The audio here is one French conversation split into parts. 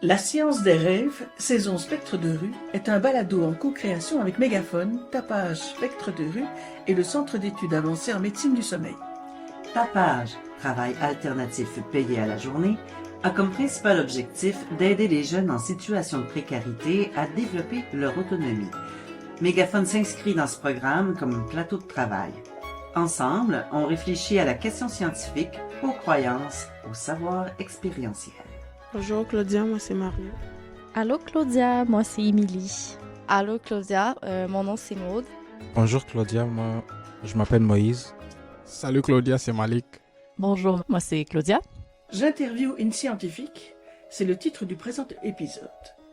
La science des rêves, saison Spectre de rue, est un balado en co-création avec Mégaphone, Tapage Spectre de rue et le Centre d'études avancées en médecine du sommeil. Tapage, travail alternatif payé à la journée, a comme principal objectif d'aider les jeunes en situation de précarité à développer leur autonomie. Mégaphone s'inscrit dans ce programme comme un plateau de travail. Ensemble, on réfléchit à la question scientifique, aux croyances, au savoir expérientiel. Bonjour Claudia, moi c'est Mario. Allô Claudia, moi c'est Émilie. Allô Claudia, mon nom c'est Maud. Bonjour Claudia, moi je m'appelle Moïse. Salut Claudia, c'est Malik. Bonjour, moi c'est Claudia. J'interviewe une scientifique, c'est le titre du présent épisode.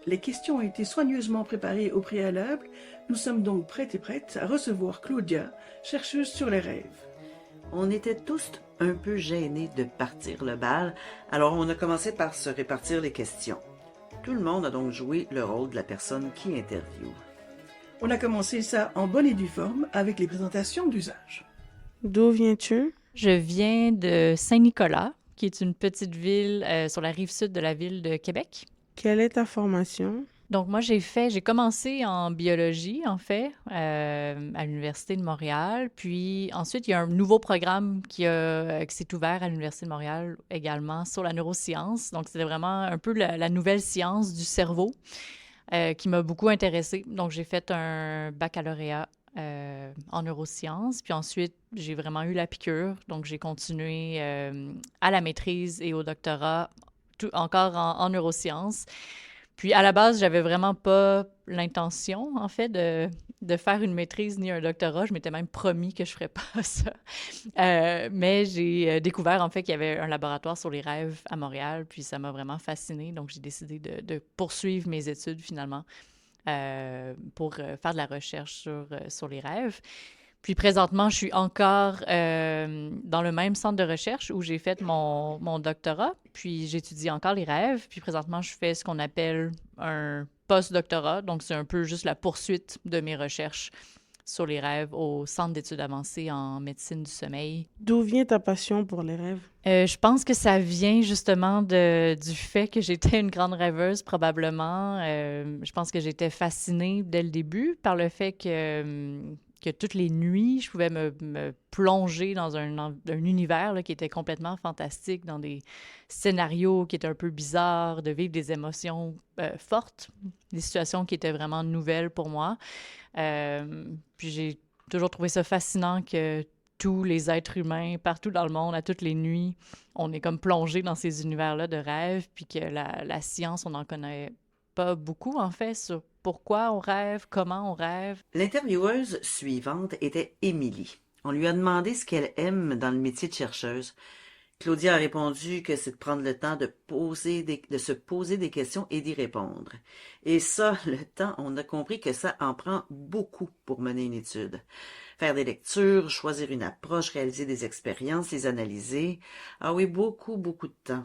Les questions ont été soigneusement préparées au préalable, nous sommes donc prêts et prêtes à recevoir Claudia, chercheuse sur les rêves. On était tous un peu gênés de partir le bal, alors on a commencé par se répartir les questions. Tout le monde a donc joué le rôle de la personne qui interviewe. On a commencé ça en bonne et due forme avec les présentations d'usage. D'où viens-tu? Je viens de Saint-Nicolas, qui est une petite ville sur la rive sud de la ville de Québec. Quelle est ta formation? Donc moi j'ai commencé en biologie en fait à l'Université de Montréal, puis ensuite il y a un nouveau programme qui s'est ouvert à l'Université de Montréal également sur la neuroscience. Donc c'était vraiment un peu la nouvelle science du cerveau qui m'a beaucoup intéressée. Donc j'ai fait un baccalauréat en neurosciences, puis ensuite j'ai vraiment eu la piqûre. Donc j'ai continué à la maîtrise et au doctorat encore en neurosciences. Puis, à la base, j'avais vraiment pas l'intention, en fait, de faire une maîtrise ni un doctorat. Je m'étais même promis que je ferais pas ça. Mais j'ai découvert, en fait, qu'il y avait un laboratoire sur les rêves à Montréal, puis ça m'a vraiment fascinée. Donc, j'ai décidé de poursuivre mes études, finalement, pour faire de la recherche sur les rêves. Puis présentement, je suis encore dans le même centre de recherche où j'ai fait mon doctorat, puis j'étudie encore les rêves. Puis présentement, je fais ce qu'on appelle un post-doctorat, donc c'est un peu juste la poursuite de mes recherches sur les rêves au Centre d'études avancées en médecine du sommeil. D'où vient ta passion pour les rêves? Je pense que ça vient justement du fait que j'étais une grande rêveuse, probablement. Je pense que j'étais fascinée dès le début par le fait que toutes les nuits, je pouvais me plonger dans un univers là, qui était complètement fantastique, dans des scénarios qui étaient un peu bizarres, de vivre des émotions fortes, des situations qui étaient vraiment nouvelles pour moi. Puis j'ai toujours trouvé ça fascinant que tous les êtres humains, partout dans le monde, à toutes les nuits, on est comme plongé dans ces univers-là de rêve, puis que la science, on n'en connaît pas beaucoup, en fait, sur pourquoi on rêve, comment on rêve. L'intervieweuse suivante était Émilie. On lui a demandé ce qu'elle aime dans le métier de chercheuse. Claudia a répondu que c'est de prendre le temps de se poser des questions et d'y répondre. Et ça, le temps, on a compris que ça en prend beaucoup pour mener une étude. Faire des lectures, choisir une approche, réaliser des expériences, les analyser. Ah oui, beaucoup, beaucoup de temps.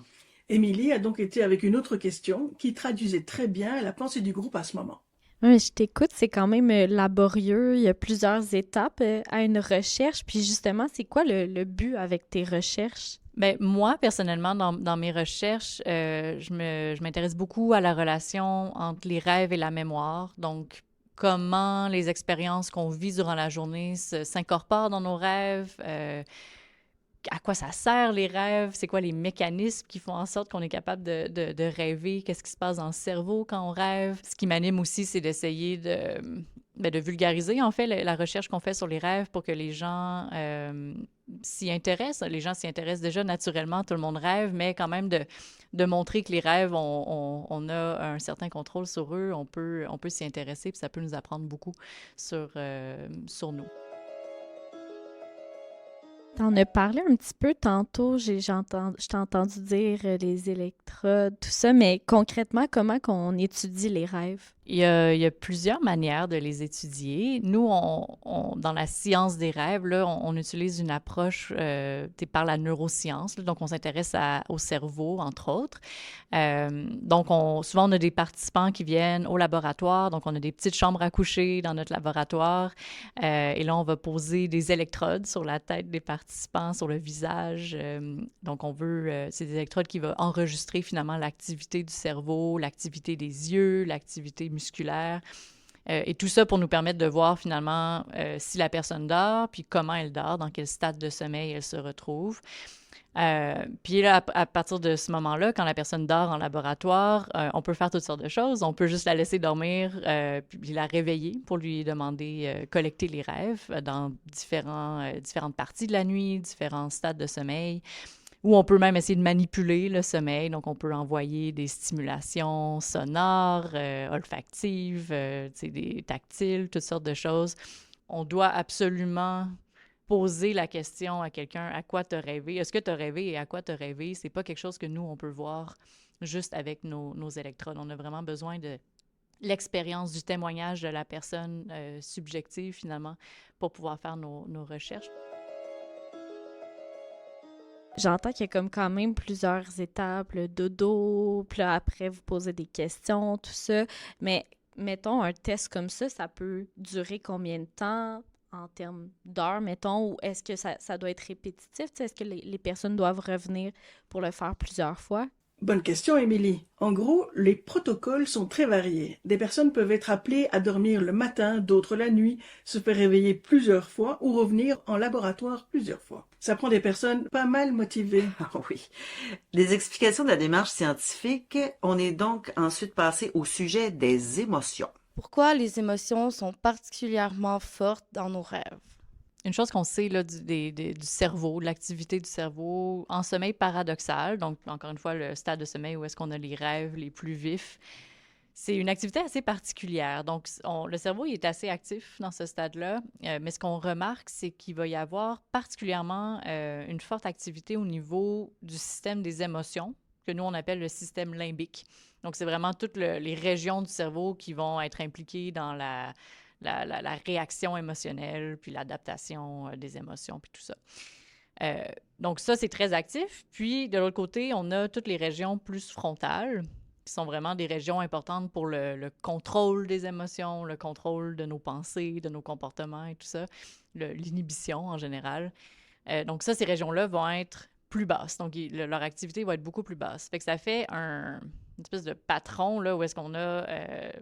Émilie a donc été avec une autre question qui traduisait très bien la pensée du groupe à ce moment. Oui, je t'écoute, c'est quand même laborieux. Il y a plusieurs étapes à une recherche. Puis justement, c'est quoi le but avec tes recherches? Bien, moi, personnellement, dans mes recherches, je m'intéresse beaucoup à la relation entre les rêves et la mémoire. Donc, comment les expériences qu'on vit durant la journée s'incorporent dans nos rêves, à quoi ça sert les rêves, c'est quoi les mécanismes qui font en sorte qu'on est capable de rêver, qu'est-ce qui se passe dans le cerveau quand on rêve. Ce qui m'anime aussi, c'est d'essayer de vulgariser, en fait, la recherche qu'on fait sur les rêves pour que les gens s'y intéressent. Les gens s'y intéressent déjà naturellement, tout le monde rêve, mais quand même de montrer que les rêves, on a un certain contrôle sur eux, on peut s'y intéresser, puis ça peut nous apprendre beaucoup sur nous. T'en as parlé un petit peu tantôt, je t'ai entendu dire les électrodes, tout ça, mais concrètement, comment qu'on étudie les rêves? Il y a plusieurs manières de les étudier. Nous, dans la science des rêves, là, on utilise une approche par la neuroscience. Là, donc, on s'intéresse au cerveau, entre autres. Donc, souvent, on a des participants qui viennent au laboratoire. Donc, on a des petites chambres à coucher dans notre laboratoire. Et là, on va poser des électrodes sur la tête des participants, sur le visage. Donc, c'est des électrodes qui vont enregistrer finalement l'activité du cerveau, l'activité des yeux, l'activité musculaire. Et tout ça pour nous permettre de voir finalement si la personne dort, puis comment elle dort, dans quel stade de sommeil elle se retrouve. Puis là, à partir de ce moment-là, quand la personne dort en laboratoire, on peut faire toutes sortes de choses. On peut juste la laisser dormir, puis la réveiller pour lui demander, collecter les rêves dans différentes parties de la nuit, différents stades de sommeil. Ou on peut même essayer de manipuler le sommeil. Donc, on peut envoyer des stimulations sonores, olfactives, des tactiles, toutes sortes de choses. On doit absolument poser la question à quelqu'un, à quoi t'as rêvé? Est-ce que t'as rêvé et à quoi t'as rêvé? C'est pas quelque chose que nous, on peut voir juste avec nos électrodes. On a vraiment besoin de l'expérience, du témoignage de la personne subjective, finalement, pour pouvoir faire nos recherches. J'entends qu'il y a comme quand même plusieurs étapes, le dodo, puis là, après, vous posez des questions, tout ça. Mais mettons, un test comme ça peut durer combien de temps en termes d'heures, mettons, ou est-ce que ça doit être répétitif? Est-ce que les personnes doivent revenir pour le faire plusieurs fois? Bonne question, Émilie. En gros, les protocoles sont très variés. Des personnes peuvent être appelées à dormir le matin, d'autres la nuit, se faire réveiller plusieurs fois ou revenir en laboratoire plusieurs fois. Ça prend des personnes pas mal motivées. Ah oui. Des explications de la démarche scientifique, on est donc ensuite passé au sujet des émotions. Pourquoi les émotions sont particulièrement fortes dans nos rêves? Une chose qu'on sait là, du cerveau, de l'activité du cerveau en sommeil paradoxal, donc encore une fois, le stade de sommeil où est-ce qu'on a les rêves les plus vifs, c'est une activité assez particulière. Donc, le cerveau il est assez actif dans ce stade-là, mais ce qu'on remarque, c'est qu'il va y avoir particulièrement une forte activité au niveau du système des émotions, que nous, on appelle le système limbique. Donc, c'est vraiment toutes les régions du cerveau qui vont être impliquées dans la réaction émotionnelle, puis l'adaptation des émotions, puis tout ça. Donc ça, c'est très actif. Puis, de l'autre côté, on a toutes les régions plus frontales, qui sont vraiment des régions importantes pour le contrôle des émotions, le contrôle de nos pensées, de nos comportements et tout ça, l'inhibition en général. Donc ça, ces régions-là vont être plus basses. Donc, leur activité va être beaucoup plus basse. Fait que ça fait une espèce de patron, là, où est-ce qu'on a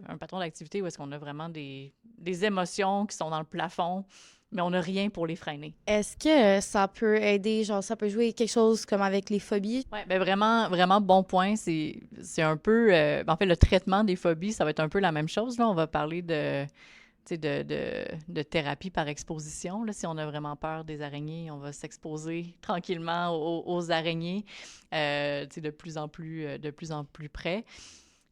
un patron d'activité où est-ce qu'on a vraiment des émotions qui sont dans le plafond, mais on n'a rien pour les freiner. Est-ce que ça peut aider, genre ça peut jouer quelque chose comme avec les phobies? Oui, bien vraiment, vraiment bon point. C'est un peu... en fait, le traitement des phobies, ça va être un peu la même chose. Là. On va parler de thérapie par exposition. Là, si on a vraiment peur des araignées, on va s'exposer tranquillement aux araignées de plus en plus près.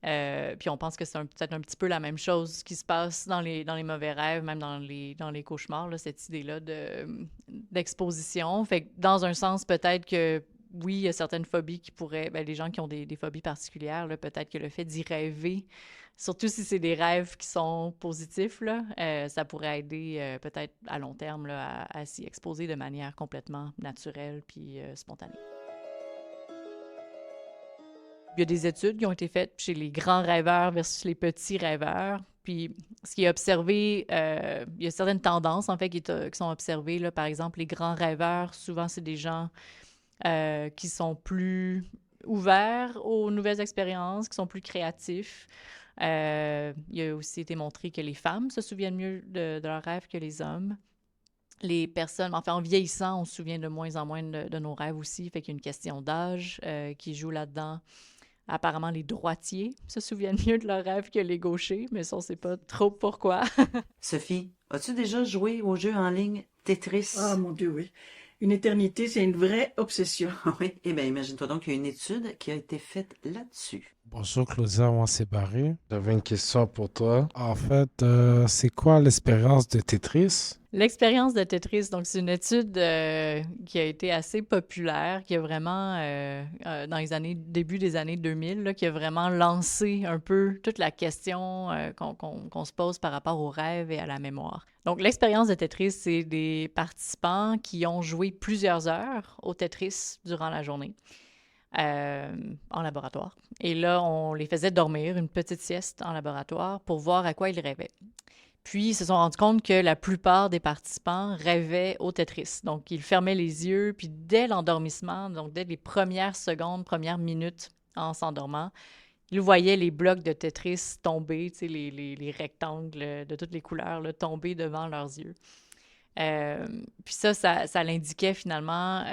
Puis on pense que c'est peut-être un petit peu la même chose qui se passe dans les mauvais rêves, même dans les cauchemars, là, cette idée-là d'exposition. Fait que dans un sens, peut-être que oui, il y a certaines phobies qui pourraient... les gens qui ont des phobies particulières, là, peut-être que le fait d'y rêver, surtout si c'est des rêves qui sont positifs, là, ça pourrait aider peut-être à long terme là, à s'y exposer de manière complètement naturelle puis spontanée. Il y a des études qui ont été faites chez les grands rêveurs versus les petits rêveurs. Puis, ce qui est observé, il y a certaines tendances, en fait, qui sont observées. Là. Par exemple, les grands rêveurs, souvent, c'est des gens qui sont plus ouverts aux nouvelles expériences, qui sont plus créatifs. Il a aussi été montré que les femmes se souviennent mieux de leurs rêves que les hommes. Les personnes, enfin, en vieillissant, on se souvient de moins en moins de nos rêves aussi. Fait qu'il y a une question d'âge qui joue là-dedans. Apparemment, les droitiers se souviennent mieux de leurs rêves que les gauchers, mais ça, on ne sait pas trop pourquoi. Sophie, as-tu déjà joué au jeu en ligne Tetris? Ah, mon Dieu, oui. Une éternité, c'est une vraie obsession. Oui, eh bien, imagine-toi donc qu'il y a une étude qui a été faite là-dessus. Bonjour Claudia, moi c'est Barry. J'avais une question pour toi. En fait, c'est quoi l'expérience de Tetris? L'expérience de Tetris, donc c'est une étude qui a été assez populaire, qui a vraiment, dans les début des années 2000, là, qui a vraiment lancé un peu toute la question qu'on se pose par rapport au rêve et à la mémoire. Donc l'expérience de Tetris, c'est des participants qui ont joué plusieurs heures au Tetris durant la journée. En laboratoire. Et là, on les faisait dormir une petite sieste en laboratoire pour voir à quoi ils rêvaient. Puis, ils se sont rendus compte que la plupart des participants rêvaient au Tetris. Donc, ils fermaient les yeux, puis dès l'endormissement, donc dès les premières secondes, premières minutes en s'endormant, ils voyaient les blocs de Tetris tomber, tu sais, les rectangles de toutes les couleurs, là, tomber devant leurs yeux. Puis ça l'indiquait finalement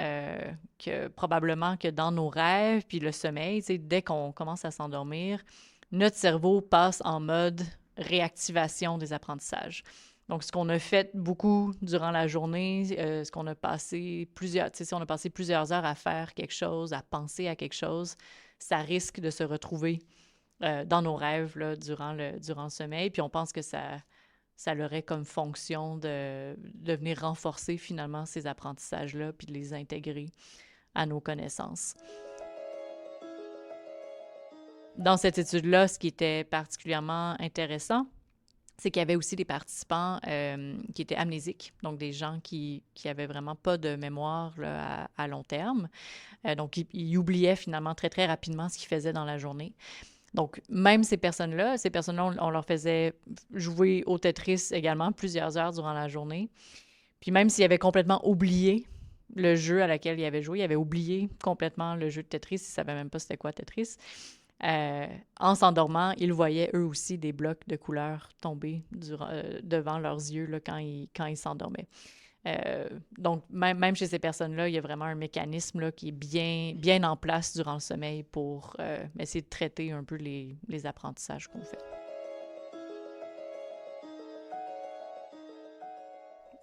que probablement que dans nos rêves, puis le sommeil, tu sais, dès qu'on commence à s'endormir, notre cerveau passe en mode réactivation des apprentissages. Donc, ce qu'on a fait beaucoup durant la journée, ce qu'on a passé tu sais, si on a passé plusieurs heures à faire quelque chose, à penser à quelque chose, ça risque de se retrouver dans nos rêves là, durant le sommeil. Puis on pense que ça aurait comme fonction de venir renforcer finalement ces apprentissages-là puis de les intégrer à nos connaissances. Dans cette étude-là, ce qui était particulièrement intéressant, c'est qu'il y avait aussi des participants qui étaient amnésiques, donc des gens qui avaient vraiment pas de mémoire là, à long terme. Donc, ils oubliaient finalement très, très rapidement ce qu'ils faisaient dans la journée. Donc, même ces personnes-là, on leur faisait jouer au Tetris également plusieurs heures durant la journée. Puis même s'ils avaient complètement oublié le jeu à laquelle ils avaient joué, ils avaient oublié complètement le jeu de Tetris, ils ne savaient même pas c'était quoi Tetris. En s'endormant, ils voyaient eux aussi des blocs de couleurs tomber devant leurs yeux là, quand ils s'endormaient. Donc, même chez ces personnes-là, il y a vraiment un mécanisme là, qui est bien en place durant le sommeil pour essayer de traiter un peu les apprentissages qu'on fait.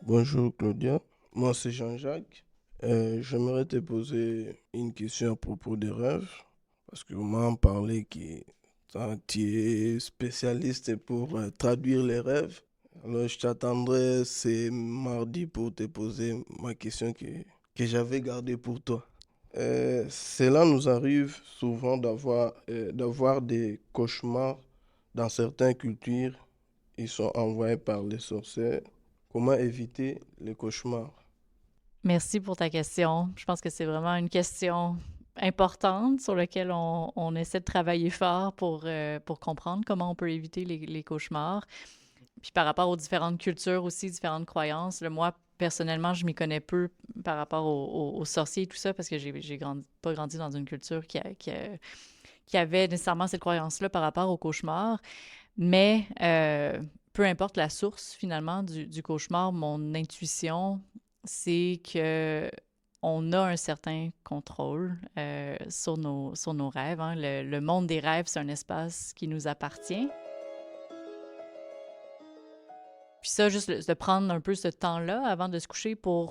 Bonjour Claudia, moi c'est Jean-Jacques. J'aimerais te poser une question à propos des rêves, parce que vous m'en parlez que tu es spécialiste pour traduire les rêves. Alors, je t'attendrai ce mardi pour te poser ma question que j'avais gardée pour toi. Cela nous arrive souvent d'avoir des cauchemars dans certaines cultures. Ils sont envoyés par les sorcières. Comment éviter les cauchemars? Merci pour ta question. Je pense que c'est vraiment une question importante sur laquelle on essaie de travailler fort pour comprendre comment on peut éviter les cauchemars. Puis par rapport aux différentes cultures aussi, différentes croyances, là, moi, personnellement, je m'y connais peu par rapport aux sorciers et tout ça parce que j'ai pas grandi dans une culture qui avait nécessairement cette croyance-là par rapport aux cauchemars. Mais peu importe la source, finalement, du cauchemar, mon intuition, c'est que on a un certain contrôle sur nos rêves. Hein. Le monde des rêves, c'est un espace qui nous appartient. Puis ça, juste de prendre un peu ce temps-là avant de se coucher pour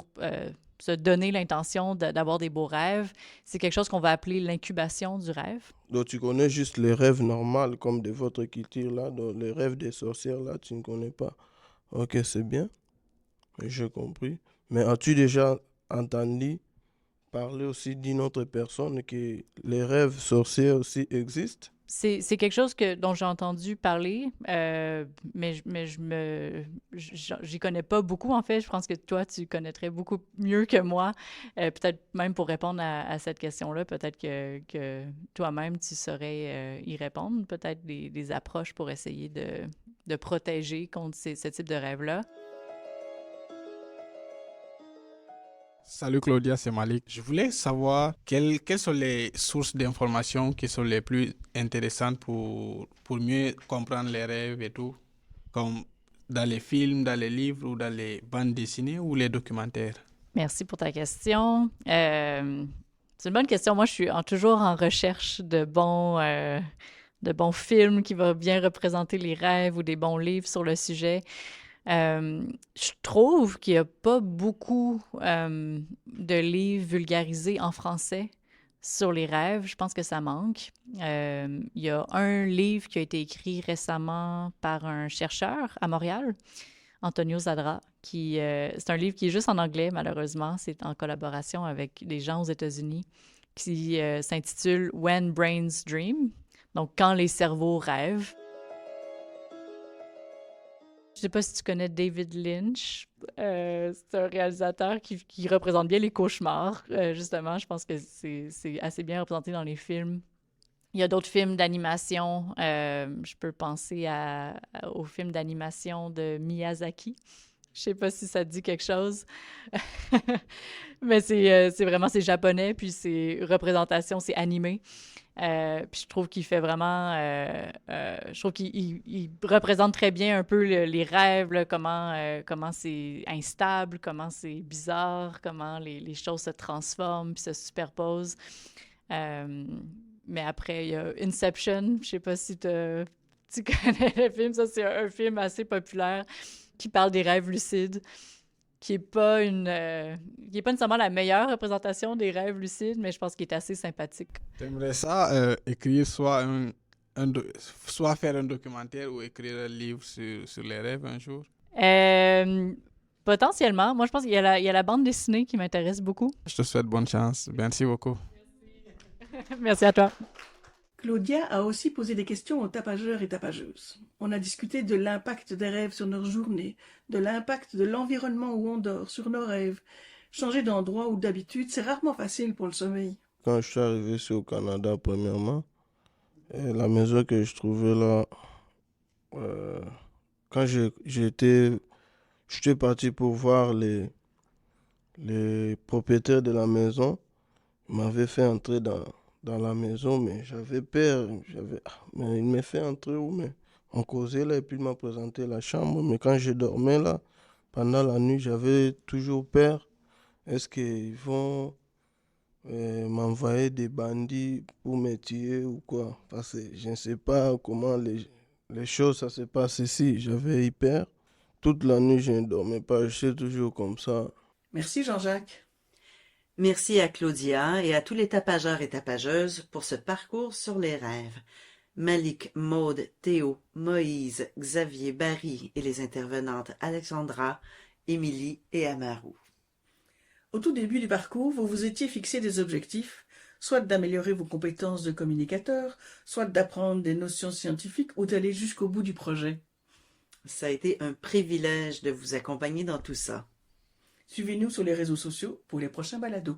se donner l'intention d'avoir des beaux rêves, c'est quelque chose qu'on va appeler l'incubation du rêve. Donc tu connais juste les rêves normaux comme de votre culture là, donc les rêves des sorcières là, tu ne connais pas. Ok, c'est bien, j'ai compris. Mais as-tu déjà entendu parler aussi d'une autre personne que les rêves sorciers aussi existent? C'est quelque chose dont j'ai entendu parler, mais j'y connais pas beaucoup, en fait. Je pense que toi, tu connaîtrais beaucoup mieux que moi. Peut-être même pour répondre à cette question-là, peut-être que toi-même, tu saurais y répondre. Peut-être des approches pour essayer de protéger contre ce type de rêve-là. Salut Claudia, c'est Malik. Je voulais savoir quelles sont les sources d'informations qui sont les plus intéressantes pour mieux comprendre les rêves et tout, comme dans les films, dans les livres ou dans les bandes dessinées ou les documentaires. Merci pour ta question. C'est une bonne question. Moi, je suis toujours en recherche de bons films qui vont bien représenter les rêves ou des bons livres sur le sujet. Je trouve qu'il n'y a pas beaucoup de livres vulgarisés en français sur les rêves. Je pense que ça manque. Il y a un livre qui a été écrit récemment par un chercheur à Montréal, Antonio Zadra, c'est un livre qui est juste en anglais, malheureusement. C'est en collaboration avec des gens aux États-Unis, qui s'intitule When Brains Dream, donc quand les cerveaux rêvent. Je ne sais pas si tu connais David Lynch. C'est un réalisateur qui représente bien les cauchemars, justement. Je pense que c'est assez bien représenté dans les films. Il y a d'autres films d'animation. Je peux penser au film d'animation de Miyazaki. Je sais pas si ça te dit quelque chose. Mais c'est japonais, puis c'est représentation, c'est animé. Puis je trouve qu'il fait vraiment... je trouve qu'il représente très bien un peu les rêves, là, comment c'est instable, comment c'est bizarre, comment les choses se transforment puis se superposent. Mais après, il y a Inception. Je sais pas si tu connais le film. Ça, c'est un film assez populaire qui parle des rêves lucides, qui est pas nécessairement la meilleure représentation des rêves lucides, mais je pense qu'il est assez sympathique. T'aimerais ça écrire soit faire un documentaire ou écrire un livre sur les rêves un jour? Potentiellement. Moi, je pense qu'il y a la bande dessinée qui m'intéresse beaucoup. Je te souhaite bonne chance. Merci beaucoup. Merci à toi. Claudia a aussi posé des questions aux tapageurs et tapageuses. On a discuté de l'impact des rêves sur nos journées, de l'impact de l'environnement où on dort sur nos rêves. Changer d'endroit ou d'habitude, c'est rarement facile pour le sommeil. Quand je suis arrivé ici au Canada, premièrement, la maison que je trouvais là, quand j'étais parti pour voir les propriétaires de la maison, ils m'avaient fait entrer dans la maison, mais j'avais peur. Mais il m'a fait entrer où? Mais on causait là et puis il m'a présenté la chambre. Mais quand je dormais là, pendant la nuit, j'avais toujours peur. Est-ce qu'ils vont m'envoyer des bandits pour me tuer ou quoi? Parce que je ne sais pas comment les choses ça se passe ici. J'avais eu peur. Toute la nuit, je ne dormais pas. Je suis toujours comme ça. Merci Jean-Jacques. Merci à Claudia et à tous les tapageurs et tapageuses pour ce parcours sur les rêves. Malik, Maude, Théo, Moïse, Xavier, Barry et les intervenantes Alexandra, Émilie et Amaru. Au tout début du parcours, vous vous étiez fixé des objectifs, soit d'améliorer vos compétences de communicateur, soit d'apprendre des notions scientifiques ou d'aller jusqu'au bout du projet. Ça a été un privilège de vous accompagner dans tout ça. Suivez-nous sur les réseaux sociaux pour les prochains balados.